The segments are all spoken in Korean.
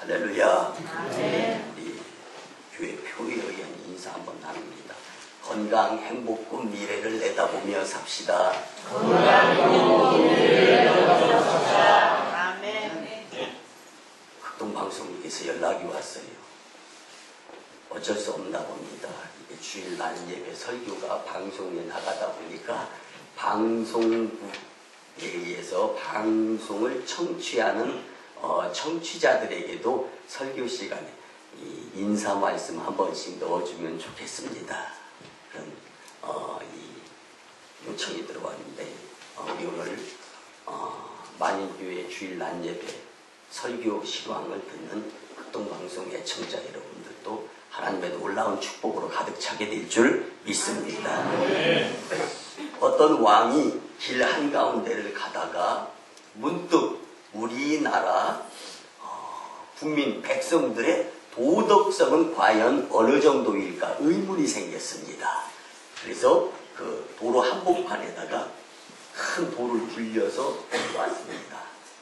할렐루야. 우리 교회 표에 의한 인사 한번 나눕니다. 건강, 행복, 꿈, 미래를 내다보며 삽시다. 극동방송국에서 연락이 왔어요. 어쩔 수 없나 봅니다. 이게 주일 날 예배 설교가 방송에 나가다 보니까 방송국에 의해서 방송을 청취하는 청취자들에게도 설교 시간에 이 인사 말씀 한 번씩 넣어주면 좋겠습니다. 그런 이 요청이 들어왔는데 우리 오늘 만인교회 주일 날 예배 설교 실황을 듣는 극동방송 애청자 여러분들도 하나님의 놀라운 축복으로 가득 차게 될 줄 믿습니다. 어떤 왕이 길 한가운데를 가다가 문득 우리나라 국민 백성들의 도덕성은 과연 어느 정도일까 의문이 생겼습니다. 그래서 그 도로 한복판에다가 큰 돌을 굴려서 왔습니다.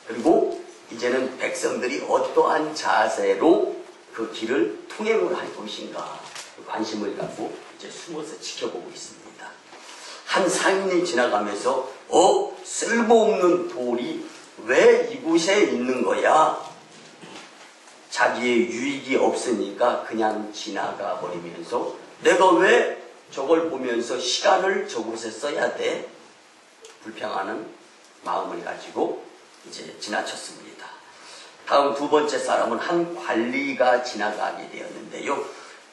그리고 이제는 백성들이 어떠한 자세로 그 길을 통행을 할 것인가 관심을 갖고 이제 숨어서 지켜보고 있습니다. 한 상인이 지나가면서 쓸모없는 돌이 왜 이곳에 있는 거야? 자기의 유익이 없으니까 그냥 지나가 버리면서 내가 왜 저걸 보면서 시간을 저곳에 써야 돼? 불평하는 마음을 가지고 이제 지나쳤습니다. 다음 두 번째 사람은 한 관리가 지나가게 되었는데요.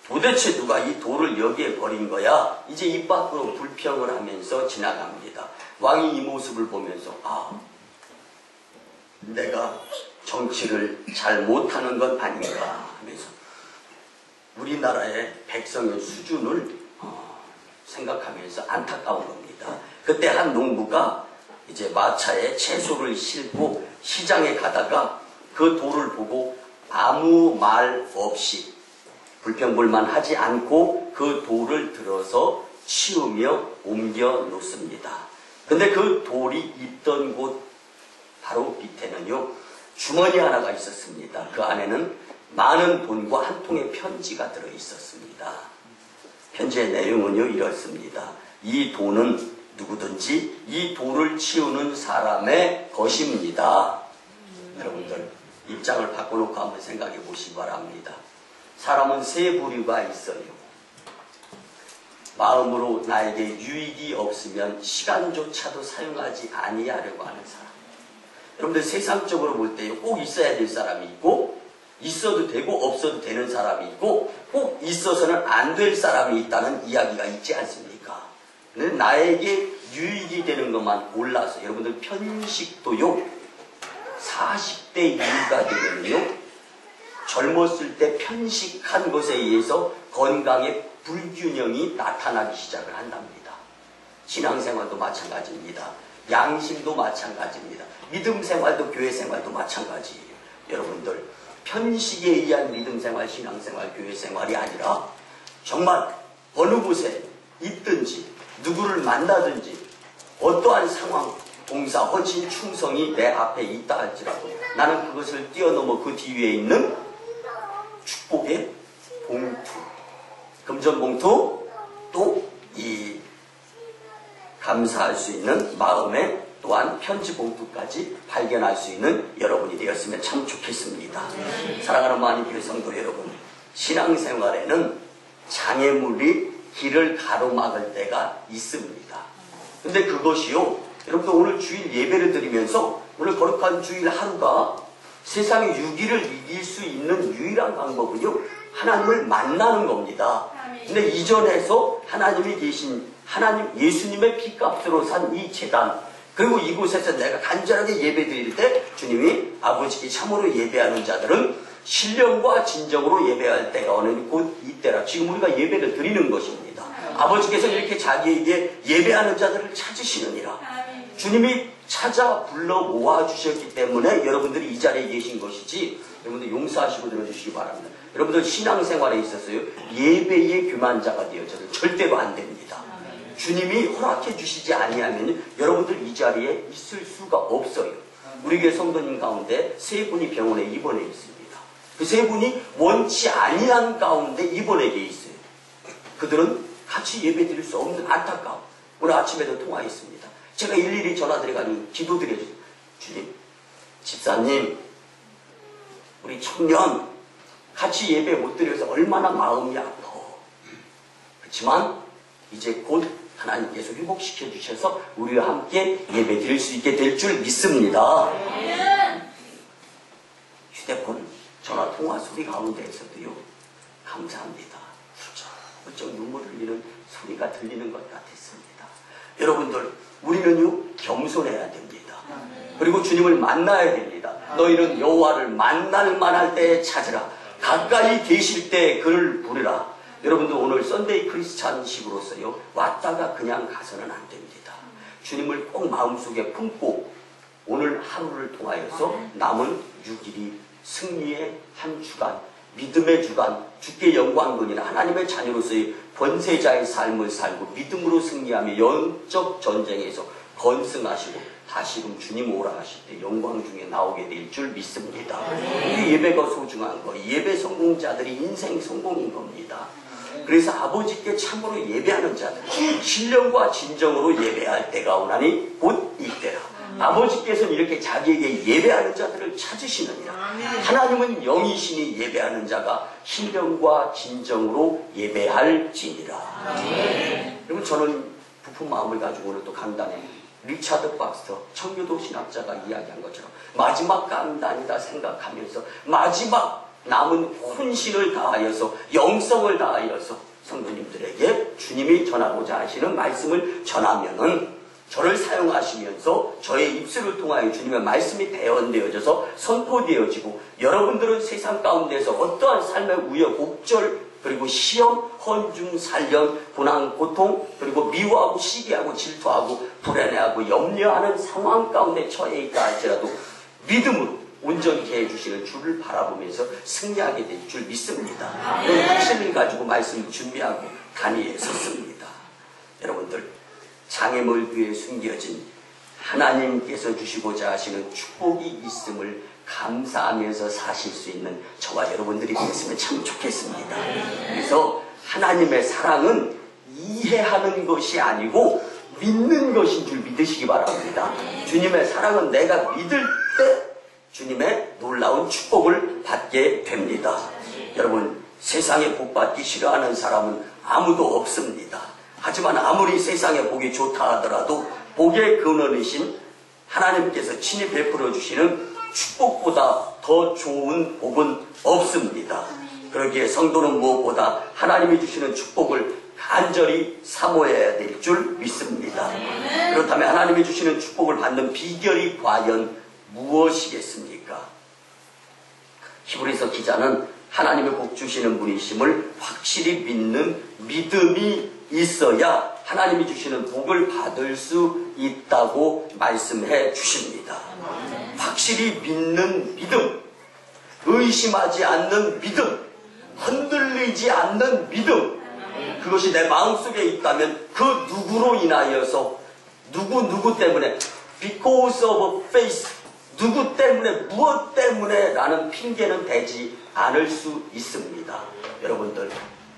도대체 누가 이 돌을 여기에 버린 거야? 이제 입 밖으로 불평을 하면서 지나갑니다. 왕이 이 모습을 보면서 내가 정치를 잘 못하는 건 아닌가 하면서 우리나라의 백성의 수준을 생각하면서 안타까운 겁니다. 그때 한 농부가 이제 마차에 채소를 싣고 시장에 가다가 그 돌을 보고 아무 말 없이 불평불만 하지 않고 그 돌을 들어서 치우며 옮겨 놓습니다. 근데 그 돌이 있던 곳 바로 밑에는요 주머니 하나가 있었습니다. 그 안에는 많은 돈과 한 통의 편지가 들어 있었습니다. 편지의 내용은요 이렇습니다. 이 돈은 누구든지 이 돌을 치우는 사람의 것입니다. 여러분들 입장을 바꿔놓고 한번 생각해 보시기 바랍니다. 사람은 세 부류가 있어요. 마음으로 나에게 유익이 없으면 시간조차도 사용하지 아니하려고 하는 사람. 여러분들 세상적으로 볼 때 꼭 있어야 될 사람이 있고 있어도 되고 없어도 되는 사람이 있고 꼭 있어서는 안 될 사람이 있다는 이야기가 있지 않습니까? 근데 나에게 유익이 되는 것만 골라서 여러분들 편식도요 40대 이후가 되면요 젊었을 때 편식한 것에 의해서 건강에 불균형이 나타나기 시작을 한답니다. 신앙생활도 마찬가지입니다. 양심도 마찬가지입니다. 믿음 생활도 교회 생활도 마찬가지예요. 여러분들 편식에 의한 믿음 생활, 신앙 생활, 교회 생활이 아니라 정말 어느 곳에 있든지 누구를 만나든지 어떠한 상황, 봉사, 헌신, 충성이 내 앞에 있다 할지라도 나는 그것을 뛰어넘어 그 뒤에 있는 축복의 봉투, 금전봉투, 또 이 감사할 수 있는 마음에 또한 편지 봉투까지 발견할 수 있는 여러분이 되었으면 참 좋겠습니다. 사랑하는 만인교회 성도 여러분, 신앙생활에는 장애물이 길을 가로막을 때가 있습니다. 근데 그것이요, 여러분들 오늘 주일 예배를 드리면서 오늘 거룩한 주일 하루가 세상의 유기를 이길 수 있는 유일한 방법은요, 하나님을 만나는 겁니다. 근데 이전에서 하나님이 계신 하나님 예수님의 피값으로 산 이 제단, 그리고 이곳에서 내가 간절하게 예배 드릴 때 주님이 아버지께 참으로 예배하는 자들은 신령과 진정으로 예배할 때가 어느 곧 이때라. 지금 우리가 예배를 드리는 것입니다. 아버지께서 이렇게 자기에게 예배하는 자들을 찾으시느니라. 주님이 찾아 불러 모아주셨기 때문에 여러분들이 이 자리에 계신 것이지, 여러분들 용서하시고 들어주시기 바랍니다. 여러분들 신앙생활에 있어서요 예배의 교만자가 되어져도 절대로 안 됩니다. 주님이 허락해 주시지 아니하면 여러분들 이 자리에 있을 수가 없어요. 우리 교회 성도님 가운데 세 분이 병원에 입원해 있습니다. 그 세 분이 원치 아니한 가운데 입원해 있어요. 그들은 같이 예배 드릴 수 없는 안타까움. 오늘 아침에도 통화했습니다. 제가 일일이 전화드려가지고 기도드려요. 주님, 집사님, 우리 청년 같이 예배 못 드려서 얼마나 마음이 아파. 그렇지만 이제 곧 하나님께서 회복시켜 주셔서 우리와 함께 예배 드릴 수 있게 될 줄 믿습니다. 휴대폰 전화 통화 소리 가운데에서도요, 감사합니다. 훌쩍 눈물 흘리는 소리가 들리는 것 같았습니다. 여러분들, 우리는요 겸손해야 됩니다. 그리고 주님을 만나야 됩니다. 너희는 여호와를 만날 만할 때에 찾으라. 가까이 계실 때 그를 부르라. 여러분들, 오늘 썬데이 크리스찬식으로서요 왔다가 그냥 가서는 안 됩니다. 주님을 꼭 마음속에 품고 오늘 하루를 통하여서 남은 6일이 승리의 한 주간, 믿음의 주간, 주께 영광 돌리는 하나님의 자녀로서의 권세자의 삶을 살고 믿음으로 승리하며 영적 전쟁에서 건승하시고 다시금 주님 오라 하실 때 영광 중에 나오게 될 줄 믿습니다. 이 예배가 소중한 거, 예배 성공자들이 인생 성공인 겁니다. 그래서 아버지께 참으로 예배하는 자들, 신령과 진정으로 예배할 때가 오나니 곧 이때라. 아버지께서는 이렇게 자기에게 예배하는 자들을 찾으시느니라. 하나님은 영이시니 예배하는 자가 신령과 진정으로 예배할지니라. 여러분, 저는 부푼 마음을 가지고 오늘 또 강단에 리차드 박스터 청교도 신학자가 이야기한 것처럼 마지막 강단이다 생각하면서 마지막 남은 혼신을 다하여서 영성을 다하여서 성도님들에게 주님이 전하고자 하시는 말씀을 전하면은 저를 사용하시면서 저의 입술을 통하여 주님의 말씀이 대언되어져서 선포되어지고 여러분들은 세상 가운데서 어떠한 삶의 우여곡절 그리고 시험, 헌중, 살련, 고난, 고통 그리고 미워하고 시기하고 질투하고 불안해하고 염려하는 상황 가운데 처해 있다 할지라도 믿음으로 온전케 해주시는 주를 바라보면서 승리하게 될 줄 믿습니다. 그런 확신을 가지고 말씀을 준비하고 단위에 섰습니다. 여러분들, 장애물교에 숨겨진 하나님께서 주시고자 하시는 축복이 있음을 감사하면서 사실 수 있는 저와 여러분들이 됐으면 참 좋겠습니다. 그래서 하나님의 사랑은 이해하는 것이 아니고 믿는 것인 줄 믿으시기 바랍니다. 주님의 사랑은 내가 믿을 때 주님의 놀라운 축복을 받게 됩니다. 여러분, 세상에 복 받기 싫어하는 사람은 아무도 없습니다. 하지만 아무리 세상에 복이 좋다 하더라도 복의 근원이신 하나님께서 친히 베풀어 주시는 축복보다 더 좋은 복은 없습니다. 그러기에 성도는 무엇보다 하나님이 주시는 축복을 간절히 사모해야 될 줄 믿습니다. 그렇다면 하나님이 주시는 축복을 받는 비결이 과연 무엇이겠습니까? 히브리서 기자는 하나님의 복 주시는 분이심을 확실히 믿는 믿음이 있어야 하나님이 주시는 복을 받을 수 있다고 말씀해 주십니다. 확실히 믿는 믿음, 의심하지 않는 믿음, 흔들리지 않는 믿음, 그것이 내 마음속에 있다면 그 누구로 인하여서 누구 때문에 because of faith, 누구 때문에 무엇 때문에 라는 핑계는 되지 않을 수 있습니다. 여러분들,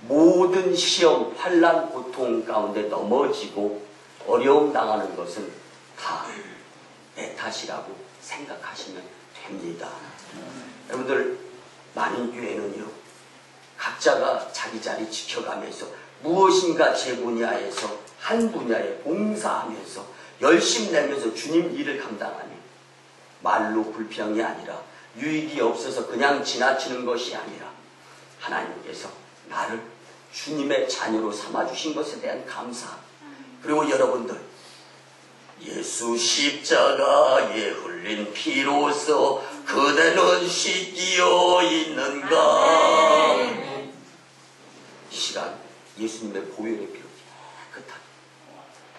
모든 시험, 환난, 고통 가운데 넘어지고 어려움 당하는 것은 다 내 탓이라고 생각하시면 됩니다. 여러분들, 많은 교회는요, 각자가 자기 자리 지켜가면서 무엇인가 제 분야에서 한 분야에 봉사하면서 열심 내면서 주님 일을 감당하니 말로 불평이 아니라 유익이 없어서 그냥 지나치는 것이 아니라 하나님께서 나를 주님의 자녀로 삼아주신 것에 대한 감사, 그리고 여러분들, 예수 십자가에 흘린 피로써 그대는 씻기어 있는가. 이 시간 예수님의 보혈의 피로 깨끗하게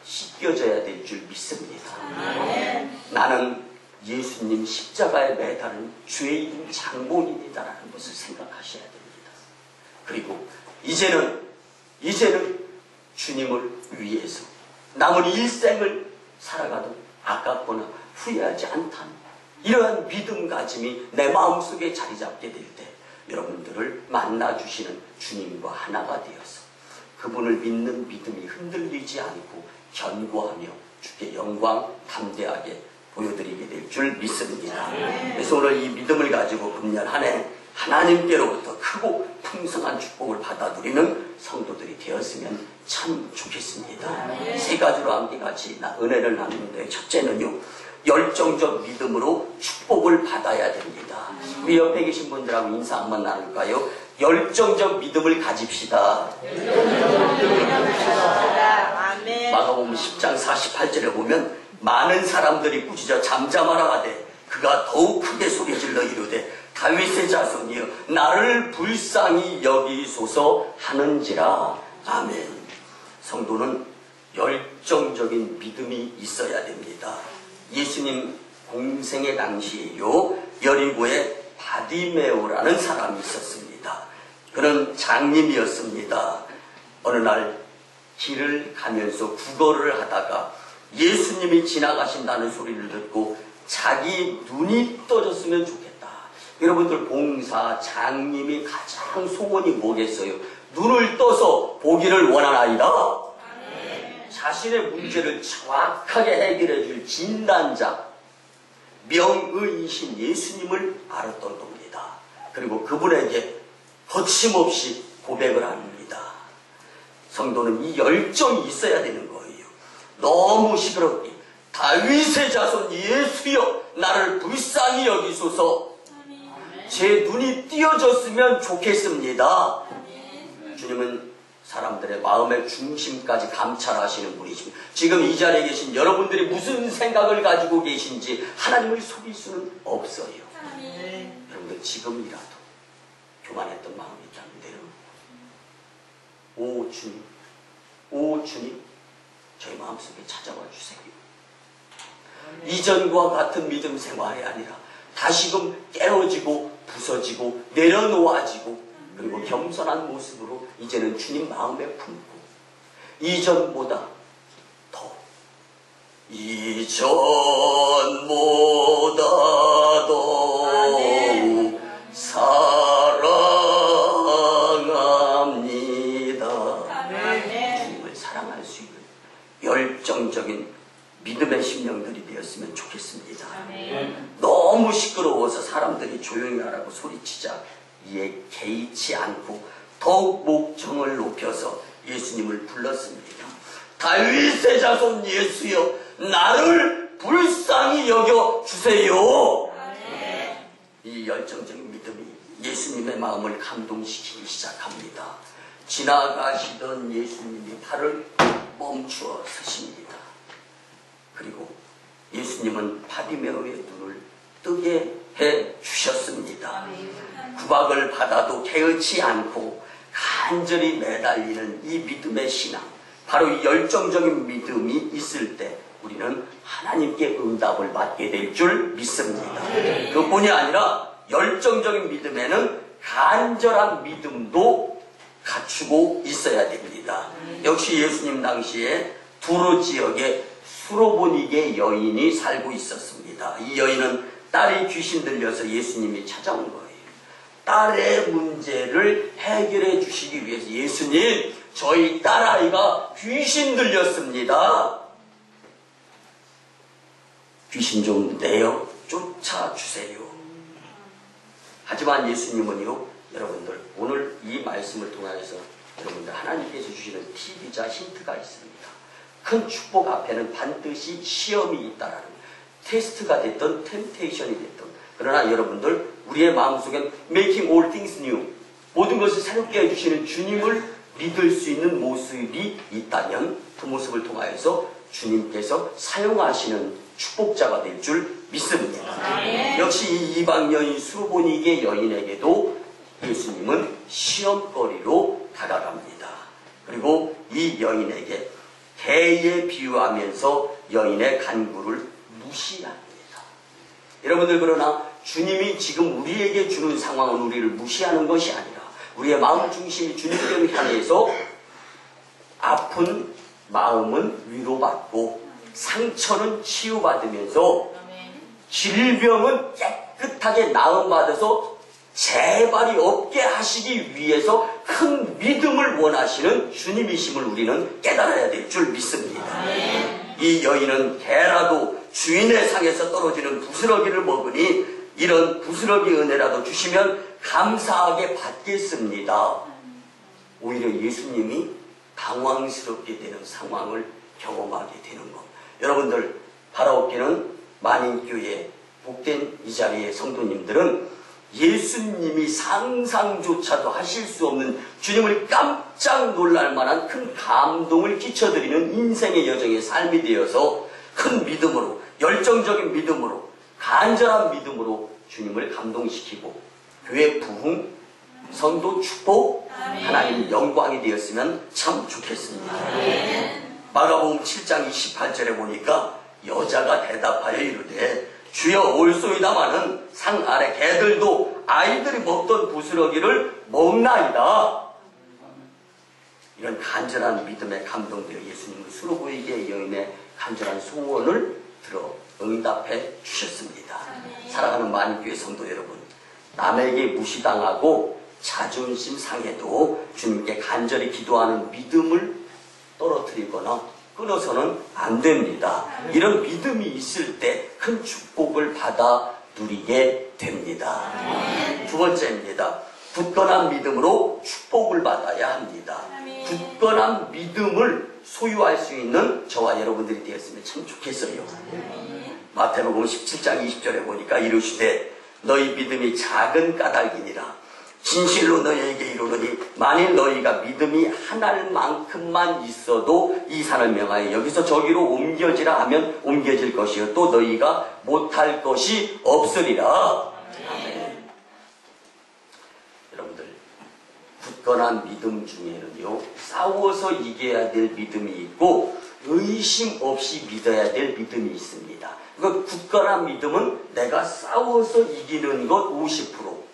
씻겨져야 될 줄 믿습니다. 나는 예수님 십자가에 매달은 죄인 장본인이다라는 것을 생각하셔야 됩니다. 그리고 이제는 주님을 위해서 남은 일생을 살아가도 아깝거나 후회하지 않다는 이러한 믿음 가짐이 내 마음속에 자리 잡게 될 때 여러분들을 만나주시는 주님과 하나가 되어서 그분을 믿는 믿음이 흔들리지 않고 견고하며 주께 영광 담대하게 보여드리게 될 줄 믿습니다. 그래서 오늘 이 믿음을 가지고 금년 한 해 하나님께로부터 크고 풍성한 축복을 받아 누리는 성도들이 되었으면 참 좋겠습니다. 세 가지로 함께 같이 은혜를 나누는데, 첫째는요, 열정적 믿음으로 축복을 받아야 됩니다. 우리 옆에 계신 분들하고 인사 한번 나눌까요? 열정적 믿음을 가집시다. 마가복음 10장 48절에 보면 많은 사람들이 꾸짖어 잠잠하라 하되 그가 더욱 크게 소리질러 이르되 다윗의 자손이여 나를 불쌍히 여기소서 하는지라. 아멘. 성도는 열정적인 믿음이 있어야 됩니다. 예수님 공생의 당시에요, 여리고에 바디메오라는 사람이 있었습니다. 그는 장님이었습니다. 어느 날 길을 가면서 구걸을 하다가 예수님이 지나가신다는 소리를 듣고 자기 눈이 떠졌으면 좋겠다. 여러분들 봉사, 장님이 가장 소원이 뭐겠어요? 눈을 떠서 보기를 원하나이다. 자신의 문제를 정확하게 해결해 줄 진단자, 명의이신 예수님을 알았던 겁니다. 그리고 그분에게 거침없이 고백을 합니다. 성도는 이 열정이 있어야 되는 거예요. 너무 시끄럽게 다윗의 자손 예수여 나를 불쌍히 여기소서. 제 눈이 띄어졌으면 좋겠습니다. 주님은 사람들의 마음의 중심까지 감찰하시는 분이십니다. 지금 이 자리에 계신 여러분들이 무슨 생각을 가지고 계신지 하나님을 속일 수는 없어요. 여러분들 지금이라도 교만했던 마음이 있다는데요, 오 주님, 오 주님, 저희 마음속에 찾아와 주세요. 이전과 같은 믿음 생활이 아니라 다시금 깨어지고 부서지고 내려놓아지고 그리고 겸손한 모습으로 이제는 주님 마음에 품고 이전보다 더, 이전보다 더욱 사랑합니다. 주님을 사랑할 수 있는 열정적인 믿음의 심령들이 되었으면 좋겠습니다. 너무 시끄러워서 사람들이 조용히 하라고 소리치자 이에 개의치 않고 더욱 목청을 높여서 예수님을 불렀습니다. 다윗의 자손 예수여 나를 불쌍히 여겨주세요. 이 열정적인 믿음이 예수님의 마음을 감동시키기 시작합니다. 지나가시던 예수님이 발을 멈추어 서십니다. 그리고 예수님은 바디메오의 눈을 뜨게 해 주셨습니다. 구박을 받아도 개의치 않고 간절히 매달리는 이 믿음의 신앙, 바로 이 열정적인 믿음이 있을 때 우리는 하나님께 응답을 받게 될 줄 믿습니다. 그뿐이 아니라 열정적인 믿음에는 간절한 믿음도 갖추고 있어야 됩니다. 역시 예수님 당시에 두로 지역에 수로보니게 여인이 살고 있었습니다. 이 여인은 딸이 귀신 들려서 예수님이 찾아온 거예요. 딸의 문제를 해결해 주시기 위해서 예수님, 저희 딸아이가 귀신 들렸습니다. 귀신 좀 내어 쫓아주세요. 하지만 예수님은요, 여러분들 오늘 이 말씀을 통해서 여러분들 하나님께서 주시는 팁이자 힌트가 있습니다. 큰 축복 앞에는 반드시 시험이 있다라는 거예요. 테스트가 됐던 템테이션이 됐던, 그러나 여러분들 우리의 마음속엔 making all things new, 모든 것을 새롭게 해주시는 주님을 믿을 수 있는 모습이 있다면 그 모습을 통하여서 주님께서 사용하시는 축복자가 될 줄 믿습니다. 역시 이 이방 여인 수로보니게 여인에게도 예수님은 시험거리로 다가갑니다. 그리고 이 여인에게 개에 비유하면서 여인의 간구를 무시합니다. 여러분들, 그러나 주님이 지금 우리에게 주는 상황은 우리를 무시하는 것이 아니라 우리의 마음 중심이 주님께로 향해서 아픈 마음은 위로받고 상처는 치유받으면서 질병은 깨끗하게 나음받아서 재발이 없게 하시기 위해서 큰 믿음을 원하시는 주님이심을 우리는 깨달아야 될 줄 믿습니다. 이 여인은 개라도 주인의 상에서 떨어지는 부스러기를 먹으니 이런 부스러기 은혜라도 주시면 감사하게 받겠습니다. 오히려 예수님이 당황스럽게 되는 상황을 경험하게 되는 것. 여러분들 바라옵기는 만인교회 복된 이 자리의 성도님들은 예수님이 상상조차도 하실 수 없는 주님을 깜짝 놀랄 만한 큰 감동을 끼쳐드리는 인생의 여정의 삶이 되어서 큰 믿음으로, 열정적인 믿음으로, 간절한 믿음으로 주님을 감동시키고 교회 부흥, 성도 축복, 하나님 영광이 되었으면 참 좋겠습니다. 마가복음 7장 28절에 보니까 여자가 대답하여 이르되 주여 올소이다마는 상 아래 개들도 아이들이 먹던 부스러기를 먹나이다. 이런 간절한 믿음에 감동되어 예수님은 수르보이게 여인의 간절한 소원을 들어 응답해 주셨습니다. 사랑하는 만인교회 성도 여러분, 남에게 무시당하고 자존심 상해도 주님께 간절히 기도하는 믿음을 떨어뜨리거나 끊어서는 안 됩니다. 이런 믿음이 있을 때 큰 축복을 받아 누리게 됩니다. 두 번째입니다. 굳건한 믿음으로 축복을 받아야 합니다. 굳건한 믿음을 소유할 수 있는 저와 여러분들이 되었으면 참 좋겠어요. 마태복음 17장 20절에 보니까 이르시되 너희 믿음이 작은 까닭이니라. 진실로 너희에게 이르노니 만일 너희가 믿음이 하나만큼만 있어도 이 산을 명하여 여기서 저기로 옮겨지라 하면 옮겨질 것이요 또 너희가 못할 것이 없으리라. 아멘. 여러분들 굳건한 믿음 중에는요 싸워서 이겨야 될 믿음이 있고 의심 없이 믿어야 될 믿음이 있습니다. 그러니까 굳건한 믿음은 내가 싸워서 이기는 것 50%,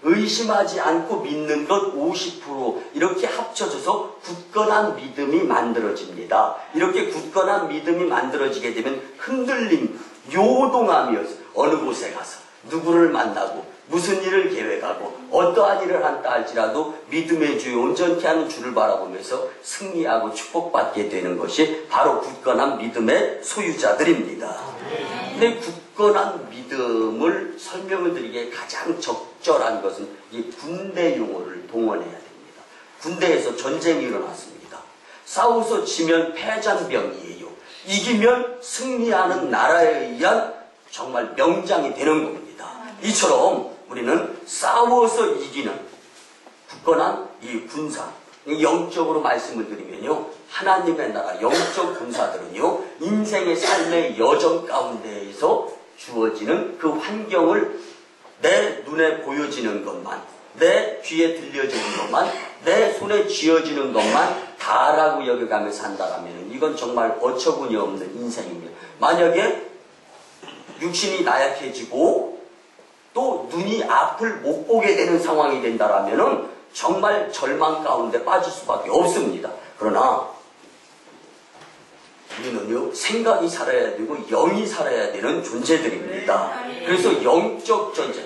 의심하지 않고 믿는 것 50% 이렇게 합쳐져서 굳건한 믿음이 만들어집니다. 이렇게 굳건한 믿음이 만들어지게 되면 흔들림, 요동하며 어느 곳에 가서 누구를 만나고 무슨 일을 계획하고 어떠한 일을 한다 할지라도 믿음의 주에 온전케 하는 주를 바라보면서 승리하고 축복받게 되는 것이 바로 굳건한 믿음의 소유자들입니다. 근데 굳건한 믿음을 설명을 드리기에 가장 적절한 것은 이 군대 용어를 동원해야 됩니다. 군대에서 전쟁이 일어났습니다. 싸워서 지면 패잔병이에요. 이기면 승리하는 나라에 의한 정말 명장이 되는 겁니다. 이처럼 우리는 싸워서 이기는 굳건한 이 군사, 영적으로 말씀을 드리면요 하나님의 나라 영적 군사들은요 인생의 삶의 여정 가운데에서 주어지는 그 환경을 내 눈에 보여지는 것만, 내 귀에 들려지는 것만, 내 손에 쥐어지는 것만 다라고 여겨가며 산다라면 이건 정말 어처구니 없는 인생입니다. 만약에 육신이 나약해지고 또 눈이 앞을 못 보게 되는 상황이 된다라면 정말 절망 가운데 빠질 수밖에 없습니다. 그러나 우리는요 생각이 살아야 되고 영이 살아야 되는 존재들입니다. 그래서 영적 전쟁,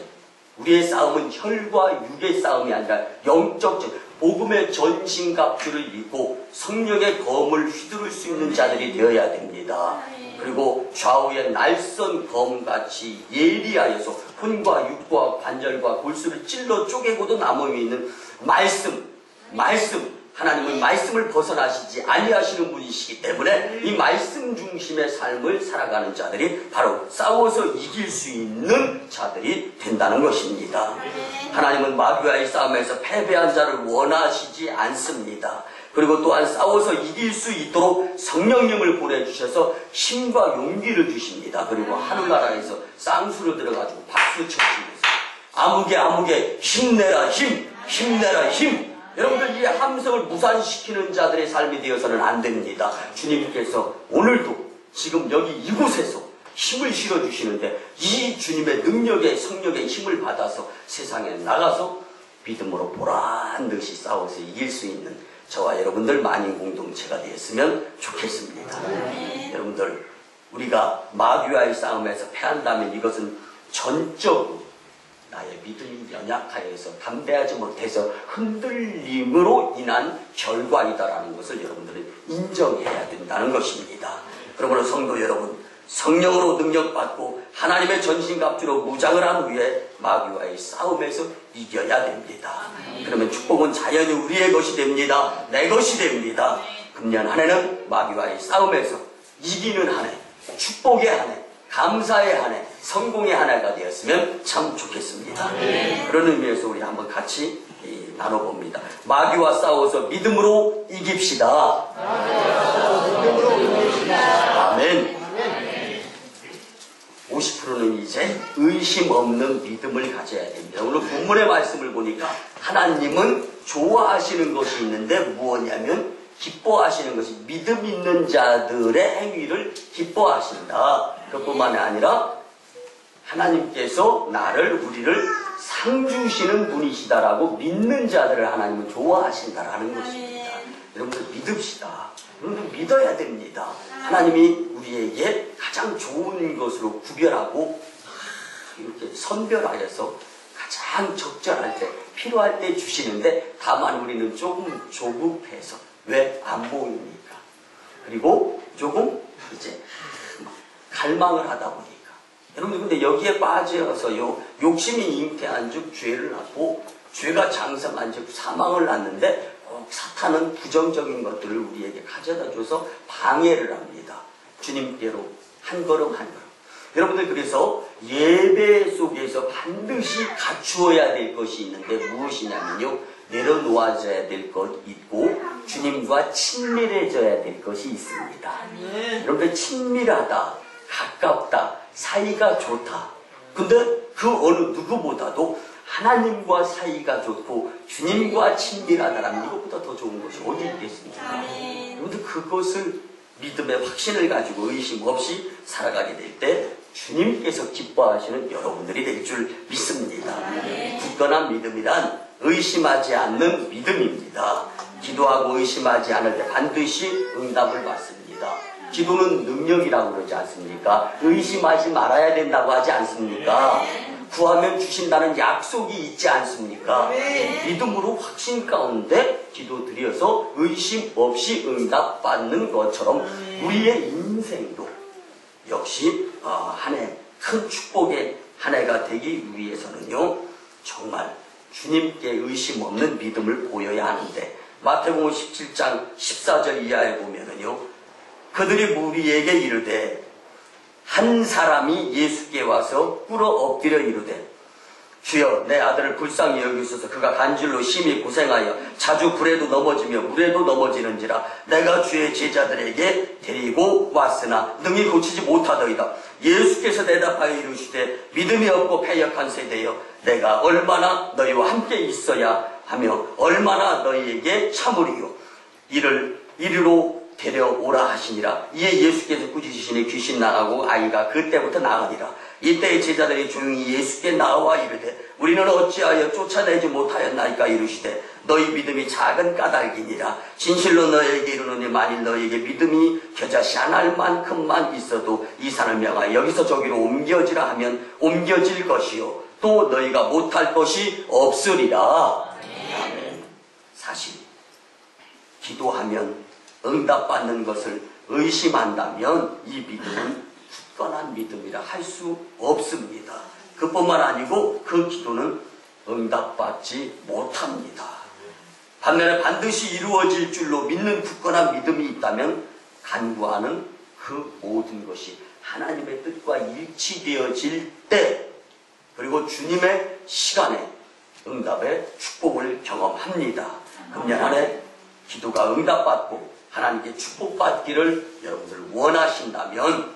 우리의 싸움은 혈과 육의 싸움이 아니라 영적 전쟁, 복음의 전신갑주를 입고 성령의 검을 휘두를 수 있는 자들이 되어야 됩니다. 그리고 좌우의 날선 검같이 예리하여서 혼과 육과 관절과 골수를 찔러 쪼개고도 나무 위에 있는 말씀, 하나님은 말씀을 벗어나시지 아니하시는 분이시기 때문에 이 말씀 중심의 삶을 살아가는 자들이 바로 싸워서 이길 수 있는 자들이 된다는 것입니다. 하나님은 마귀와의 싸움에서 패배한 자를 원하시지 않습니다. 그리고 또한 싸워서 이길 수 있도록 성령님을 보내주셔서 힘과 용기를 주십니다. 그리고 하늘나라에서 쌍수로 들어가지고 박수 쳐주면서 아무개 힘내라 힘. 여러분들 이 함성을 무산시키는 자들의 삶이 되어서는 안 됩니다. 주님께서 오늘도 지금 여기 이곳에서 힘을 실어주시는데 이 주님의 능력의 성령의 힘을 받아서 세상에 나가서 믿음으로 보란듯이 싸워서 이길 수 있는 저와 여러분들 만인 공동체가 되었으면 좋겠습니다. 여러분들 우리가 마귀와의 싸움에서 패한다면 이것은 전적으로 나의 믿음이 연약하여서 담대하지 못해서 흔들림으로 인한 결과이다라는 것을 여러분들은 인정해야 된다는 것입니다. 그러므로 성도 여러분, 성령으로 능력받고 하나님의 전신갑주로 무장을 한 후에 마귀와의 싸움에서 이겨야 됩니다. 그러면 축복은 자연히 우리의 것이 됩니다. 내 것이 됩니다. 금년 한 해는 마귀와의 싸움에서 이기는 한 해, 축복의 한 해, 감사의 한 해, 성공의 한 해가 되었으면 참 좋겠습니다. 그런 의미에서 우리 한번 같이 나눠봅니다. 마귀와 싸워서 믿음으로 이깁시다. 아멘. 50%는 이제 의심 없는 믿음을 가져야 됩니다. 오늘 본문의 말씀을 보니까 하나님은 좋아하시는 것이 있는데 무엇이냐면 기뻐하시는 것이 믿음 있는 자들의 행위를 기뻐하신다. 그뿐만이 아니라 하나님께서 우리를 상 주시는 분이시다라고 믿는 자들을 하나님은 좋아하신다라는 것입니다. 여러분들 믿읍시다. 여러분들 믿어야 됩니다. 하나님이 우리에게 가장 좋은 것으로 구별하고 이렇게 선별하여서 가장 적절할 때, 필요할 때 주시는데 다만 우리는 조금 조급해서 왜 안 보입니까? 그리고 조금 이제 갈망을 하다 보니까 여러분들 근데 여기에 빠져서요 욕심이 잉태한 즉 죄를 낳고 죄가 장성한 즉 사망을 낳는데 꼭 사탄은 부정적인 것들을 우리에게 가져다 줘서 방해를 합니다. 주님께로 한 걸음 한 걸음. 여러분들 그래서 예배 속에서 반드시 갖추어야 될 것이 있는데 무엇이냐면요 내려놓아져야 될 것 있고 주님과 친밀해져야 될 것이 있습니다. 여러분들 친밀하다, 가깝다, 사이가 좋다. 근데 그 어느 누구보다도 하나님과 사이가 좋고 주님과 친밀하다라면 이것보다 더 좋은 것이 어디 있겠습니까? 여러분들 그것을 믿음의 확신을 가지고 의심 없이 살아가게 될 때 주님께서 기뻐하시는 여러분들이 될 줄 믿습니다. 굳건한 믿음이란 의심하지 않는 믿음입니다. 기도하고 의심하지 않을 때 반드시 응답을 받습니다. 기도는 능력이라고 그러지 않습니까? 의심하지 말아야 된다고 하지 않습니까? 구하면 주신다는 약속이 있지 않습니까? 믿음으로 확신 가운데 기도 드려서 의심 없이 응답받는 것처럼 우리의 인생도 역시 한 해 큰 축복의 한 해가 되기 위해서는요 정말 주님께 의심 없는 믿음을 보여야 하는데 마태복음 17장 14절 이하에 보면은요 그들이 무리에게 이르되 한 사람이 예수께 와서 꿇어 엎드려 이르되 주여 내 아들을 불쌍히 여기소서 그가 간질로 심히 고생하여 자주 불에도 넘어지며 물에도 넘어지는지라 내가 주의 제자들에게 데리고 왔으나 능히 고치지 못하더이다. 예수께서 대답하여 이르시되 믿음이 없고 패역한 세대여 내가 얼마나 너희와 함께 있어야 하며 얼마나 너희에게 참으리요 이리로 데려오라 하시니라. 이에 예수께서 꾸짖으시니 귀신 나가고 아이가 그때부터 나으니라. 이때의 제자들이 조용히 예수께 나와 이르되 우리는 어찌하여 쫓아내지 못하였나이까 이르시되 너희 믿음이 작은 까닭이니라. 진실로 너희에게 이르노니 만일 너희에게 믿음이 겨자씨 한 알만큼만 있어도 이 산을 명하여 여기서 저기로 옮겨지라 하면 옮겨질 것이요 또 너희가 못할 것이 없으리라. 아멘. 사실 기도하면 응답받는 것을 의심한다면 이 믿음은 굳건한 믿음이라 할 수 없습니다. 그뿐만 아니고 그 기도는 응답받지 못합니다. 반면에 반드시 이루어질 줄로 믿는 굳건한 믿음이 있다면 간구하는 그 모든 것이 하나님의 뜻과 일치되어질 때 그리고 주님의 시간에 응답의 축복을 경험합니다. 금년 한 해 기도가 응답받고 하나님께 축복받기를 여러분들 원하신다면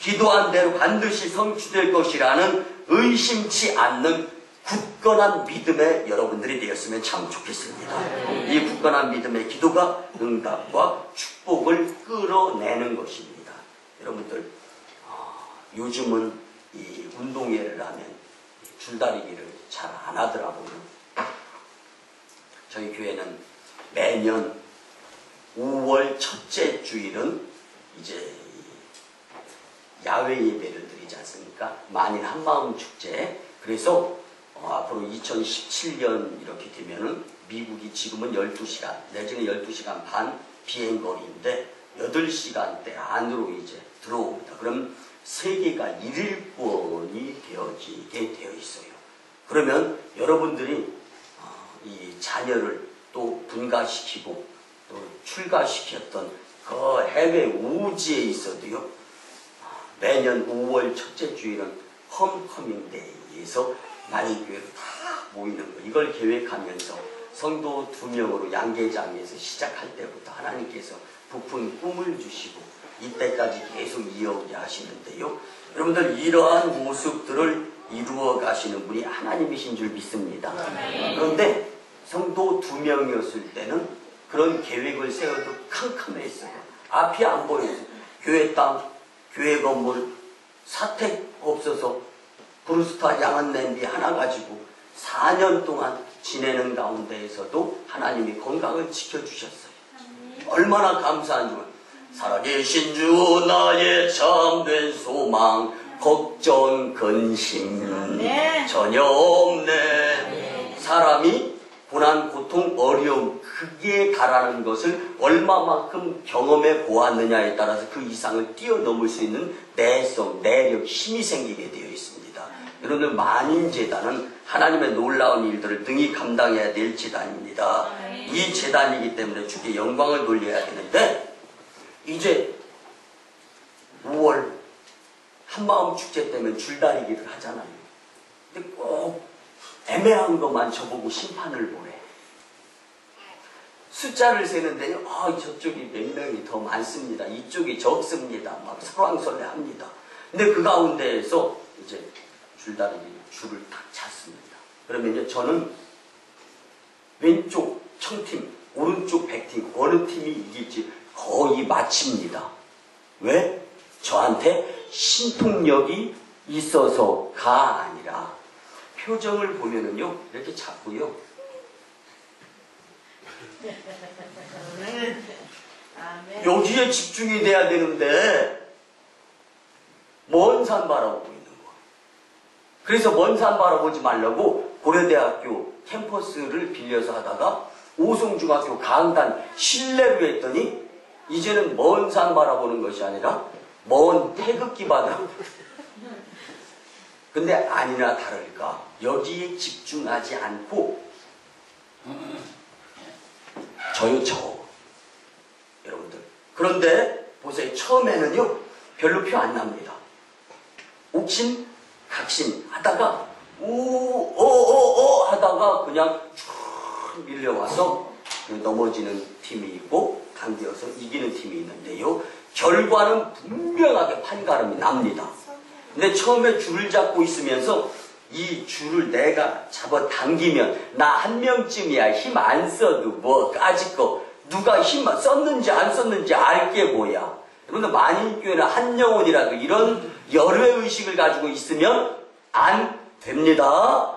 기도한 대로 반드시 성취될 것이라는 의심치 않는 굳건한 믿음의 여러분들이 되었으면 참 좋겠습니다. 이 굳건한 믿음의 기도가 응답과 축복을 끌어내는 것입니다. 여러분들 요즘은 이 운동회를 하면 줄다리기를 잘 안 하더라고요. 저희 교회는 매년 5월 첫째 주일은 이제 야외 예배를 드리지 않습니까? 만인 한마음 축제. 그래서 앞으로 2017년 이렇게 되면은 미국이 지금은 12시간 내지는 12시간 반 비행거리인데 8시간대 안으로 이제 들어옵니다. 그럼 세계가 1일권이 되어지게 되어 있어요. 그러면 여러분들이 이 자녀를 또 분가시키고 또 출가시켰던 그 해외 우지에 있어도요, 매년 5월 첫째 주일은 홈커밍데이에서 만인교회로 다 모이는 거, 이걸 계획하면서 성도 2명으로 양계장에서 시작할 때부터 하나님께서 부푼 꿈을 주시고 이때까지 계속 이어오게 하시는데요. 여러분들 이러한 모습들을 이루어 가시는 분이 하나님이신 줄 믿습니다. 그런데 성도 2명이었을 때는 그런 계획을 세워도 캄캄했어요. 앞이 안 보였어요. 교회 땅, 교회 건물, 사택 없어서 브루스타 양은 냄비 하나 가지고 4년 동안 지내는 가운데에서도 하나님이 건강을 지켜주셨어요. 얼마나 감사한지. 살아계신 주 나의 참된 소망, 걱정 근심 전혀 없네. 사람이 고난, 고통, 어려움, 그게 가라는 것을 얼마만큼 경험해 보았느냐에 따라서 그 이상을 뛰어넘을 수 있는 내성, 내력, 힘이 생기게 되어 있습니다. 여러분들, 만인재단은 하나님의 놀라운 일들을 능히 감당해야 될 재단입니다. 이 재단이기 때문에 주께 영광을 돌려야 되는데, 이제 5월 한마음 축제 때문에 줄다리기를 하잖아요. 근데 꼭 애매한 것만 저보고 심판을 보래. 숫자를 세는데요, 저쪽이 몇 명이 더 많습니다. 이쪽이 적습니다. 막 설왕설래합니다. 근데 그 가운데에서 이제 줄다리기 줄을 딱 찼습니다. 그러면요, 저는 왼쪽 1000팀, 오른쪽 100팀, 어느 팀이 이길지 거의 맞춥니다. 왜? 저한테 신통력이 있어서가 아니라 표정을 보면은요, 이렇게 자꾸요. 여기에 집중이 돼야 되는데 먼 산 바라보고 있는 거예요. 그래서 먼 산 바라보지 말라고 고려대학교 캠퍼스를 빌려서 하다가 오송중학교 강단 실내로 했더니 이제는 먼 산 바라보는 것이 아니라 먼 태극기 바라보는. 근데 아니나 다를까 여기에 집중하지 않고 여러분들. 그런데 보세요. 처음에는요 별로 표 안 납니다. 옥신 각신 하다가 하다가 그냥 쭉 밀려와서 넘어지는 팀이 있고 당겨서 이기는 팀이 있는데요. 결과는 분명하게 판가름이 납니다. 근데 처음에 줄을 잡고 있으면서 이 줄을 내가 잡아 당기면 나 한 명쯤이야. 힘 안 써도 뭐 까짓 거 누가 힘 썼는지 안 썼는지 알게 뭐야. 여러분들 만인교회는 한 영혼이라도 이런 열외 의식을 가지고 있으면 안 됩니다.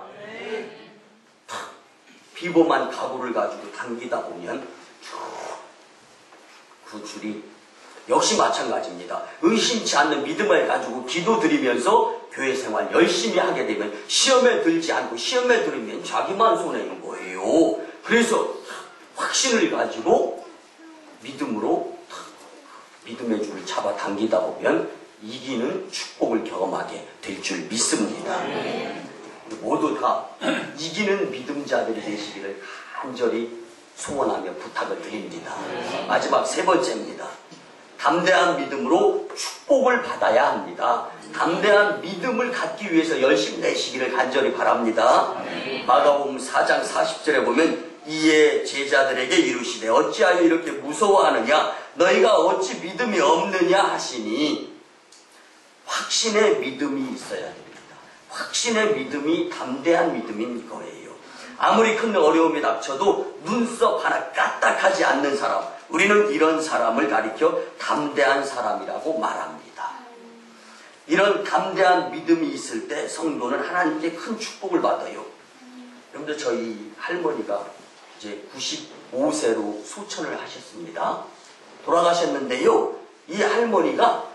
비범한 각오를 가지고 당기다 보면 그 줄이 역시 마찬가지입니다. 의심치 않는 믿음을 가지고 기도드리면서 교회 생활 열심히 하게 되면 시험에 들지 않고 시험에 들으면 자기만 손해인 거예요. 그래서 확신을 가지고 믿음으로 믿음의 줄을 잡아 당기다 보면 이기는 축복을 경험하게 될 줄 믿습니다. 모두 다 이기는 믿음자들이 되시기를 간절히 소원하며 부탁을 드립니다. 마지막 3번째입니다. 담대한 믿음으로 축복을 받아야 합니다. 담대한 믿음을 갖기 위해서 열심히 내시기를 간절히 바랍니다. 마가복음 4장 40절에 보면 이에 제자들에게 이르시되 어찌하여 이렇게 무서워하느냐 너희가 어찌 믿음이 없느냐 하시니 확신의 믿음이 있어야 됩니다. 확신의 믿음이 담대한 믿음인 거예요. 아무리 큰 어려움이 닥쳐도 눈썹 하나 까딱하지 않는 사람, 우리는 이런 사람을 가리켜 담대한 사람이라고 말합니다. 이런 담대한 믿음이 있을 때 성도는 하나님께 큰 축복을 받아요. 여러분들 저희 할머니가 이제 95세로 소천을 하셨습니다. 돌아가셨는데요. 이 할머니가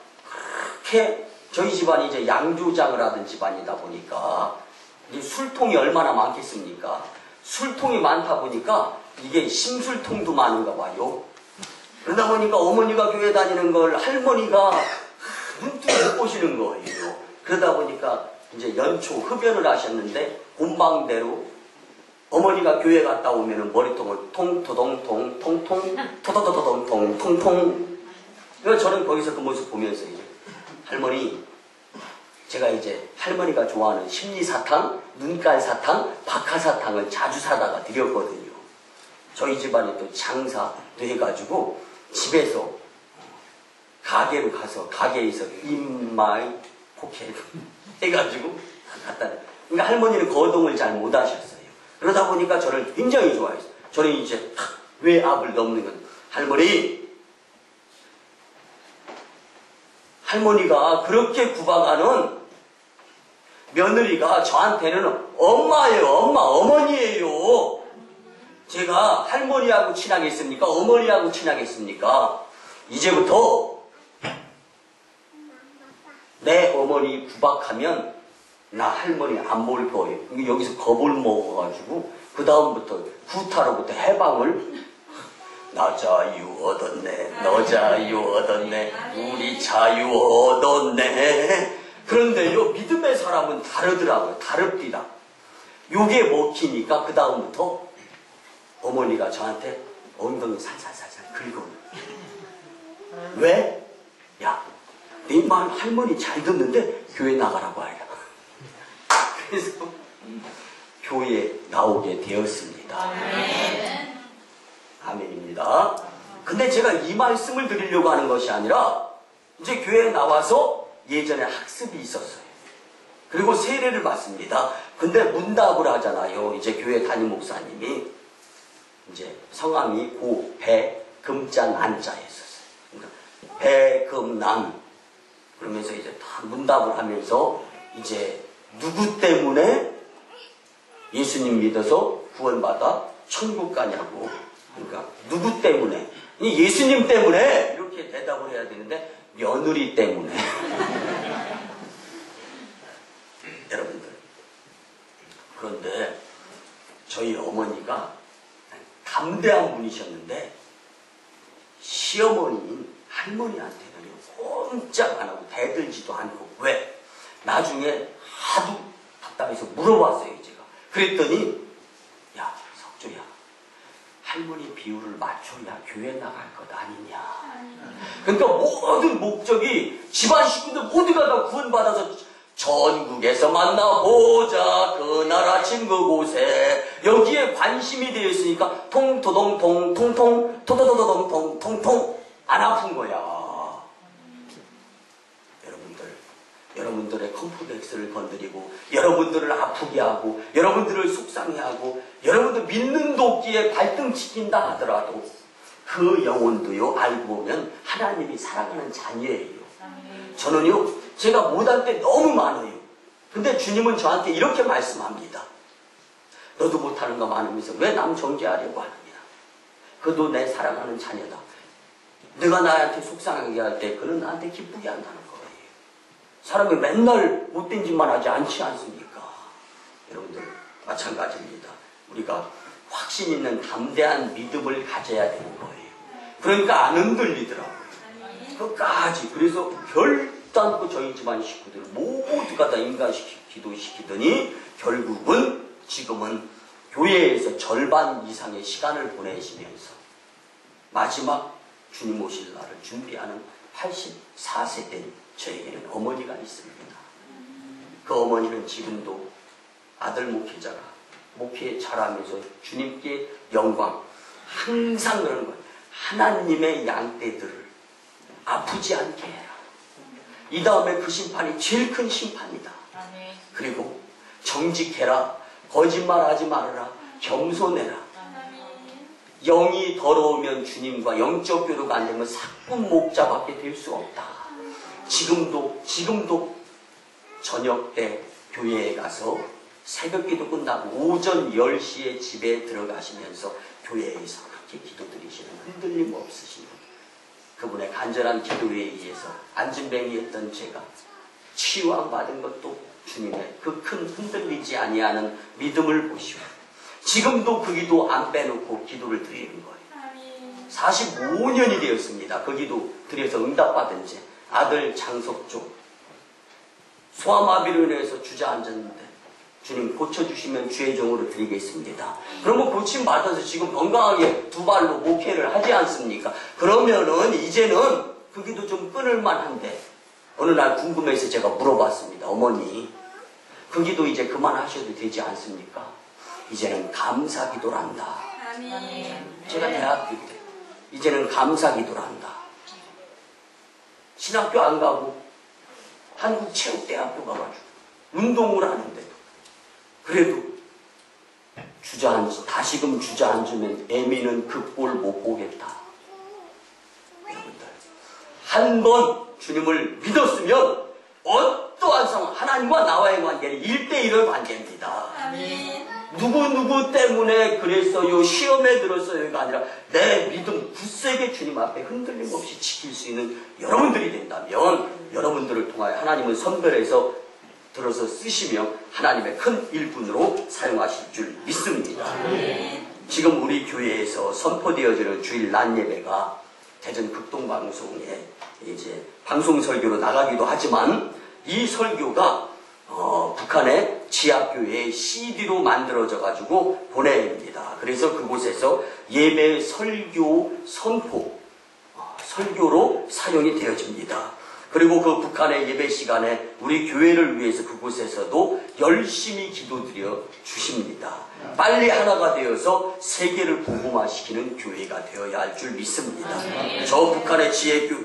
그렇게 저희 집안이 이제 양조장을 하던 집안이다 보니까 이게 술통이 얼마나 많겠습니까? 술통이 많다 보니까 이게 심술통도 많은가 봐요. 그러다 보니까 어머니가 교회 다니는 걸 할머니가 눈뜨고 못 보시는 거예요. 그러다 보니까 이제 연초 흡연을 하셨는데 본방대로 어머니가 교회 갔다 오면은 머리통을 통토동통 통통 토도도도동통 통통. 그래서 저는 거기서 그 모습 보면서 이제 할머니, 제가 이제 할머니가 좋아하는 심리사탕, 눈깔사탕, 박하사탕을 자주 사다가 드렸거든요. 저희 집안에 또 장사도 해가지고 집에서 가게로 가서 가게에서 인마이 포켓 해가지고 갖다 대. 그러니까 할머니는 거동을 잘 못 하셨어요. 그러다 보니까 저를 굉장히 좋아했어요. 저는 이제 외압을 넘는 건 할머니가 그렇게 구박하는 며느리가 저한테는 엄마예요. 어머니예요. 제가 할머니하고 친하겠습니까? 어머니하고 친하겠습니까? 이제부터 내 어머니 구박하면 나 할머니 안 볼 거예요. 여기서 겁을 먹어가지고 그 다음부터 구타로부터 해방을 나 자유 얻었네, 너 자유 얻었네, 우리 자유 얻었네. 그런데요, 믿음의 사람은 다르더라고요. 다릅니다. 요게 먹히니까 그 다음부터 어머니가 저한테 엉덩이 살살살살 긁어요. 왜? 야, 네 말 할머니 잘 듣는데 교회 나가라고 하라. 그래서 교회에 나오게 되었습니다. 아멘입니다. 근데 제가 이 말씀을 드리려고 하는 것이 아니라 이제 교회에 나와서 예전에 학습이 있었어요. 그리고 세례를 받습니다. 근데 문답을 하잖아요. 이제 교회 담임 목사님이 이제 성함이 고, 배, 금자, 난자였었어요. 그러니까 배, 금, 난 그러면서 이제 다 문답을 하면서 이제 누구 때문에 예수님 믿어서 구원받아 천국 가냐고. 그러니까 누구 때문에? 예수님 때문에 이렇게 대답을 해야 되는데 며느리 때문에. 여러분들, 그런데 저희 어머니가 담대한 분이셨는데 시어머니인 할머니한테는 꼼짝 안 하고 대들지도 않고. 왜? 나중에 하도 답답해서 물어봤어요, 제가. 그랬더니 야, 석조야, 할머니 비율을 맞춰야 교회 나갈 것 아니냐. 그러니까 모든 목적이 집안 식구들 모두가 다 구원받아서 전국에서 만나보자 그날 아침 그곳에 여기에 관심이 되어 있으니까 통토동통 통통 토도도도동통 통통 안 아픈 거야. 여러분들의 컴플렉스를 건드리고 여러분들을 아프게 하고 여러분들을 속상해 하고 여러분들 믿는 도끼에 발등시킨다 하더라도 그 영혼도요, 알고 보면 하나님이 사랑하는 자녀예요. 저는요, 제가 못할 때 너무 많아요. 근데 주님은 저한테 이렇게 말씀합니다. 너도 못하는 거 많으면서 왜 남 정죄하려고 하느냐. 그도 내 사랑하는 자녀다. 내가 나한테 속상하게 할 때 그는 나한테 기쁘게 한다는 거예요. 사람이 맨날 못된 짓만 하지 않지 않습니까? 여러분들 마찬가지입니다. 우리가 확신 있는 담대한 믿음을 가져야 되는 거예요. 그러니까 안 흔들리더라고요. 끝까지. 그래서 결단코 저희 집안 식구들 모두가 다 기도시키더니 결국은 지금은 교회에서 절반 이상의 시간을 보내시면서 마지막 주님 오실 날을 준비하는 84세 된 저에게는 어머니가 있습니다. 그 어머니는 지금도 아들 목회자가 목회 잘하면서 주님께 영광, 항상 그러는 거예요. 하나님의 양떼들을 아프지 않게 해라. 이 다음에 그 심판이 제일 큰 심판이다. 그리고 정직해라. 거짓말하지 말아라. 겸손해라. 영이 더러우면 주님과 영적 교류가 안 되면 사꾼 목자밖에 될 수 없다. 지금도 저녁 때 교회에 가서 새벽기도 끝나고 오전 10시에 집에 들어가시면서 교회에서 그렇게 기도드리시는 흔들림 없으신 분. 그분의 간절한 기도에 의해서 안진뱅이였던 제가 치유함 받은 것도 주님의 그 큰 흔들리지 아니하는 믿음을 보시고 지금도 그 기도 안 빼놓고 기도를 드리는 거예요. 45년이 되었습니다. 그 기도 드려서 응답받은 지. 아들 장석조 소아마비로 인해서 주저앉았는데 주님 고쳐주시면 주의 종으로 드리겠습니다. 그러면 고침받아서 지금 건강하게 두 발로 목회를 하지 않습니까? 그러면은 이제는 그 기도 좀 끊을만한데 어느 날 궁금해서 제가 물어봤습니다. 어머니 그 기도 이제 그만하셔도 되지 않습니까? 이제는 감사 기도를 한다. 제가 대학교 때 이제는 감사 기도를 한다. 신학교 안 가고 한국체육대학교 가가지고 운동을 하는데도 그래도 다시금 주저앉으면 애미는 그 꼴 못 보겠다. 여러분들 한 번 주님을 믿었으면 어떠한 상황 하나님과 나와의 관계는 1대1의 관계입니다. 누구 때문에 그랬어요 시험에 들었어요가 아니라 내 믿음 굳세게 주님 앞에 흔들림 없이 지킬 수 있는 여러분들이 된다면 여러분들을 통하여 하나님은 선별해서 들어서 쓰시며 하나님의 큰 일꾼으로 사용하실 줄 믿습니다. 지금 우리 교회에서 선포되어지는 주일 낮 예배가 대전 극동방송에 이제 방송 설교로 나가기도 하지만 이 설교가 북한의 지하교회의 CD로 만들어져 가지고 보냅니다. 그래서 그곳에서 예배 설교 선포 설교로 사용이 되어집니다. 그리고 그 북한의 예배 시간에 우리 교회를 위해서 그곳에서도 열심히 기도드려 주십니다. 빨리 하나가 되어서 세계를 복음화시키는 교회가 되어야 할 줄 믿습니다. 저 북한의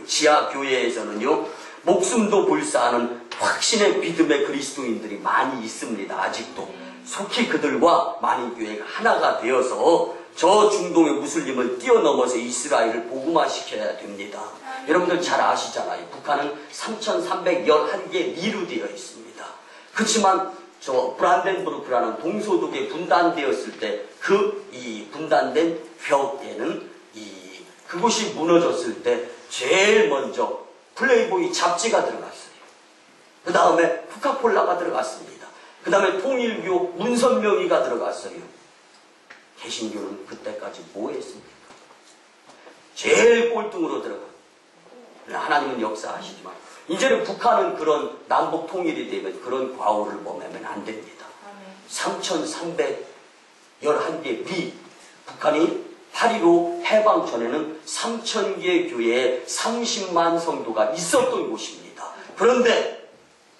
지하교회에서는요 목숨도 불사하는 확신의 믿음의 그리스도인들이 많이 있습니다. 아직도 속히 그들과 만인교회가 하나가 되어서 저 중동의 무슬림을 뛰어넘어서 이스라엘을 복음화시켜야 됩니다. 여러분들 잘 아시잖아요. 북한은 3,311개 미로 되어 있습니다. 그렇지만 저 브란덴부르크라는 동소독에 분단되었을 때 이 분단된 벽에는 그곳이 무너졌을 때 제일 먼저 플레이보이 잡지가 들어갔어요. 그 다음에 코카콜라가 들어갔습니다. 그 다음에 통일교 문선명이가 들어갔어요. 개신교는 그때까지 뭐 했습니까? 제일 꼴등으로 들어가. 하나님은 역사하시지만 이제는 북한은 그런 남북 통일이 되면 그런 과오를 범하면 안 됩니다. 3,311개 북한이 8.15 해방 전에는 3,000개 교회에 30만 성도가 있었던 곳입니다. 그런데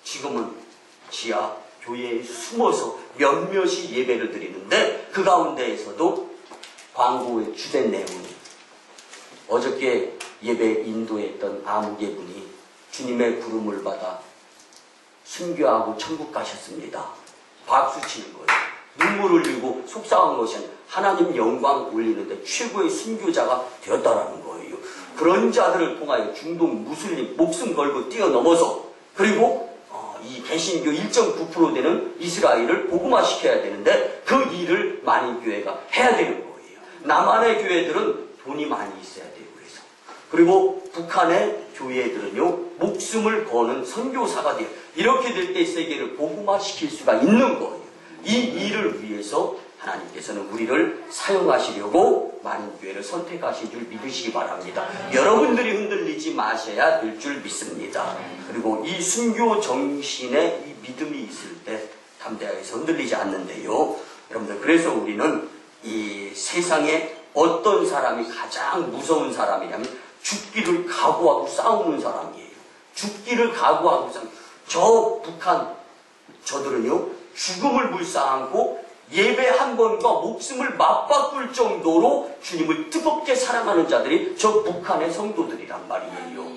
지금은 지하 교회에 숨어서 몇몇이 예배를 드리는데 그 가운데에서도 광고의 주된 내용이 어저께 예배 인도했던 아무개 분이 주님의 부름을 받아 순교하고 천국 가셨습니다. 박수 치는 거예요. 눈물을 흘리고 속상한 것이 아니라 하나님 영광 올리는데 최고의 순교자가 되었다라는 거예요. 그런 자들을 통하여 중동 무슬림 목숨 걸고 뛰어넘어서 그리고 이 개신교 1.9% 되는 이스라엘을 복음화시켜야 되는데 그 일을 만인교회가 해야 되는 거예요. 남한의 교회들은 돈이 많이 있어야 돼요. 그래서 그리고 북한의 교회들은요 목숨을 거는 선교사가 돼요. 이렇게 될 때 세계를 복음화시킬 수가 있는 거예요. 이 일을 위해서 하나님께서는 우리를 사용하시려고 만인교회를 선택하신 줄 믿으시기 바랍니다. 여러분들이 흔들리지 마셔야 될 줄 믿습니다. 그리고 이 순교 정신에 이 믿음이 있을 때 담대하게 흔들리지 않는데요. 여러분들 그래서 우리는 이 세상에 어떤 사람이 가장 무서운 사람이냐면 죽기를 각오하고 싸우는 사람이에요. 죽기를 각오하고 싸우는 저 북한 저들은요 죽음을 불사하고 예배 한 번과 목숨을 맞바꿀 정도로 주님을 뜨겁게 사랑하는 자들이 저 북한의 성도들이란 말이에요.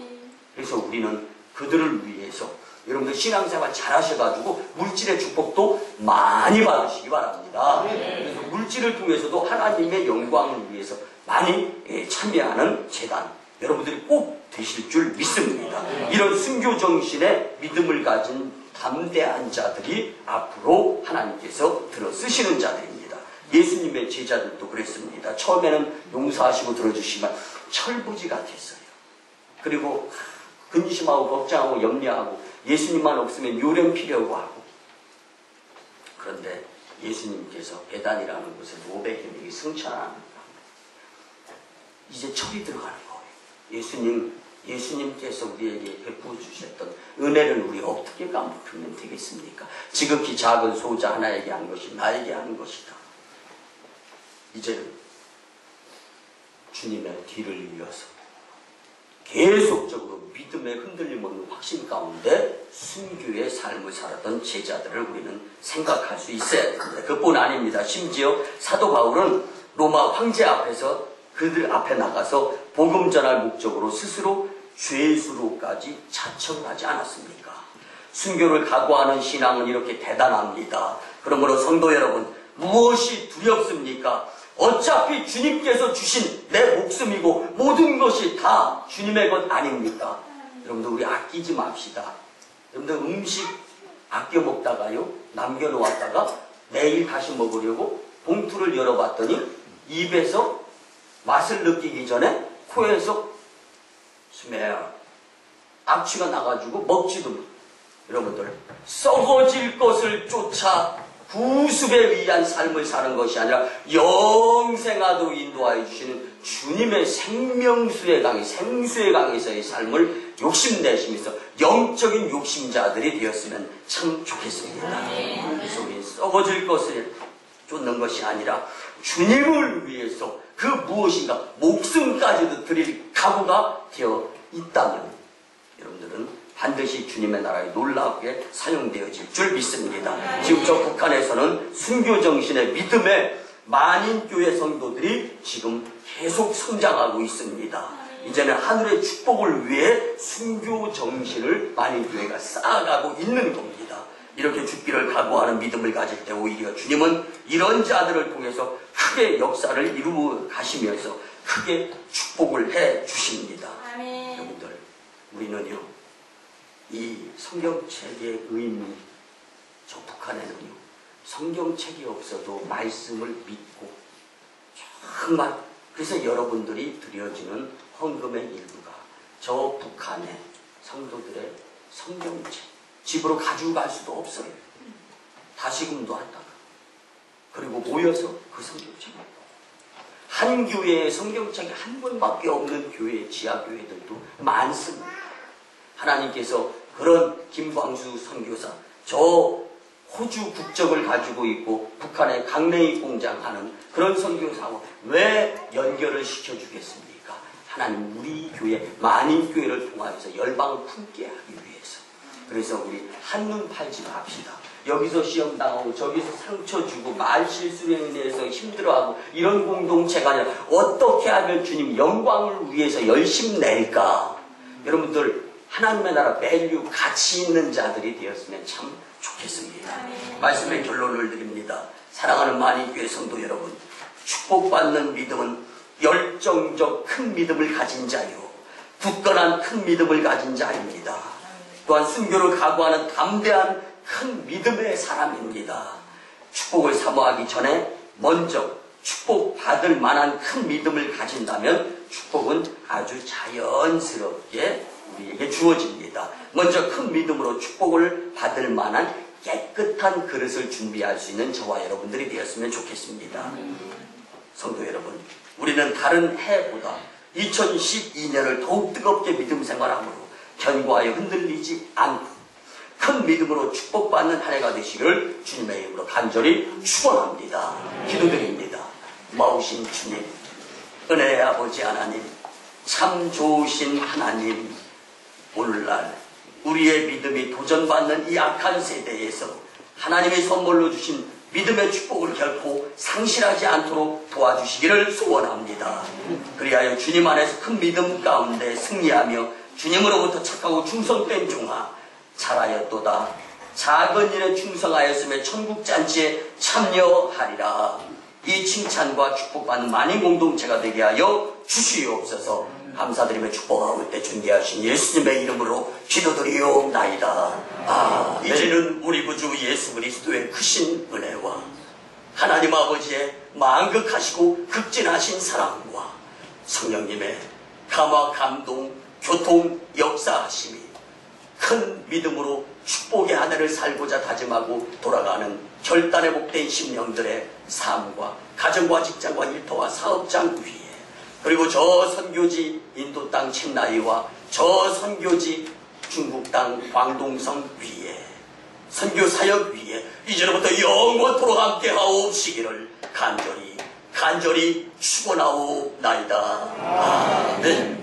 그래서 우리는 그들을 위해서 여러분들 신앙생활 잘 하셔가지고 물질의 축복도 많이 받으시기 바랍니다. 그래서 물질을 통해서도 하나님의 영광을 위해서 많이 참여하는 재단 여러분들이 꼭 되실 줄 믿습니다. 이런 순교 정신의 믿음을 가진 담대한 자들이 앞으로 하나님께서 들어 쓰시는 자들입니다. 예수님의 제자들도 그랬습니다. 처음에는 용서하시고 들어주시면 철부지 같았어요. 그리고 근심하고 걱정하고 염려하고 예수님만 없으면 요령 피려고 하고. 그런데 예수님께서 베단이라는 곳에 500명이 승천하는 겁니다. 이제 철이 들어가는 거예요. 예수님께서 우리에게 베풀어 주셨던 은혜를 우리 어떻게 까먹으면 되겠습니까? 지극히 작은 소자 하나에게 한 것이 나에게 한 것이다. 이제는 주님의 뒤를 이어서 계속적으로 믿음의 흔들림 없는 확신 가운데 순교의 삶을 살았던 제자들을 우리는 생각할 수 있어야 됩니다. 그뿐 아닙니다. 심지어 사도 바울은 로마 황제 앞에서 그들 앞에 나가서 복음 전할 목적으로 스스로 죄수로까지 자청하지 않았습니까? 순교를 각오하는 신앙은 이렇게 대단합니다. 그러므로 성도 여러분, 무엇이 두렵습니까? 어차피 주님께서 주신 내 목숨이고 모든 것이 다 주님의 것 아닙니까? 여러분들 우리 아끼지 맙시다. 여러분들 음식 아껴 먹다가요, 남겨놓았다가 내일 다시 먹으려고 봉투를 열어봤더니 입에서 맛을 느끼기 전에 코에서 스멜 악취가 나가지고 먹지도 못. 여러분들 썩어질 것을 쫓아 구습에 의한 삶을 사는 것이 아니라 영생하도록 인도하여 주시는 주님의 생명수의 강에 생수의 강에서의 삶을 욕심내시면서 영적인 욕심자들이 되었으면 참 좋겠습니다. 그래서 우리 썩어질 것을 쫓는 것이 아니라 주님을 위해서 그 무엇인가 목숨까지도 드릴 각오가 되어 있다면 여러분들은 반드시 주님의 나라에 놀랍게 사용되어질 줄 믿습니다. 지금 저 북한에서는 순교 정신의 믿음의 만인교회 성도들이 지금 계속 성장하고 있습니다. 이제는 하늘의 축복을 위해 순교 정신을 만인교회가 쌓아가고 있는 겁니다. 이렇게 죽기를 각오하는 믿음을 가질 때 오히려 주님은 이런 자들을 통해서 크게 역사를 이루어 가시면서 크게 축복을 해 주십니다. 아멘. 여러분들 우리는요 이 성경책의 의미, 저 북한에는요 성경책이 없어도 말씀을 믿고 정말 그래서 여러분들이 드려지는 헌금의 일부가 저 북한의 성도들의 성경책 집으로 가지고 갈 수도 없어요. 다시금도 한다가 그리고 모여서 그 성경책을 한 교회에 성경책이 한 권밖에 없는 교회, 지하교회들도 많습니다. 하나님께서 그런 김광수 선교사, 저 호주 국적을 가지고 있고 북한의 강내이 공장 하는 그런 선교사와 왜 연결을 시켜주겠습니까? 하나님 우리 교회, 만인교회를 통하여서 열방을 품게 하기 위해서. 그래서 우리 한눈 팔지 맙시다. 여기서 시험당하고 저기서 상처 주고 말 실수로 인해서 힘들어하고 이런 공동체가 아니라 어떻게 하면 주님 영광을 위해서 열심 낼까? 여러분들 하나님의 나라 밸류 가치 있는 자들이 되었으면 참 좋겠습니다. 말씀의 결론을 드립니다. 사랑하는 만인교회 성도 여러분, 축복받는 믿음은 열정적 큰 믿음을 가진 자요 굳건한 큰 믿음을 가진 자입니다. 또한 순교를 각오하는 담대한 큰 믿음의 사람입니다. 축복을 사모하기 전에 먼저 축복받을 만한 큰 믿음을 가진다면 축복은 아주 자연스럽게 우리에게 주어집니다. 먼저 큰 믿음으로 축복을 받을 만한 깨끗한 그릇을 준비할 수 있는 저와 여러분들이 되었으면 좋겠습니다. 성도 여러분, 우리는 다른 해보다 2012년을 더욱 뜨겁게 믿음 생활함으로 견고하여 흔들리지 않고 큰 믿음으로 축복받는 한 해가 되시기를 주님의 이름으로 간절히 축원합니다. 기도드립니다. 고마우신 주님, 은혜의 아버지 하나님, 참 좋으신 하나님, 오늘날 우리의 믿음이 도전받는 이 악한 세대에서 하나님의 선물로 주신 믿음의 축복을 결코 상실하지 않도록 도와주시기를 소원합니다. 그리하여 주님 안에서 큰 믿음 가운데 승리하며 주님으로부터 착하고 충성된 종아 잘하였도다. 작은 일에 충성하였으며 천국잔치에 참여하리라. 이 칭찬과 축복받는 만인 공동체가 되게 하여 주시옵소서. 감사드리며 축복하고 때 존귀하신 예수님의 이름으로 기도드리옵나이다. 이제는 우리 구주 예수 그리스도의 크신 은혜와 하나님 아버지의 만극하시고 극진하신 사랑과 성령님의 감화 감동 교통 역사하심이 큰 믿음으로 축복의 한 해를 살고자 다짐하고 돌아가는 결단의 복된 심령들의 삶과 가정과 직장과 일터와 사업장 위에, 그리고 저 선교지 인도 땅 챈나이와 저 선교지 중국 땅 광동성 위에, 선교 사역 위에 이제부터 영원토록 함께 하옵시기를 간절히 축원하옵나이다. 아멘.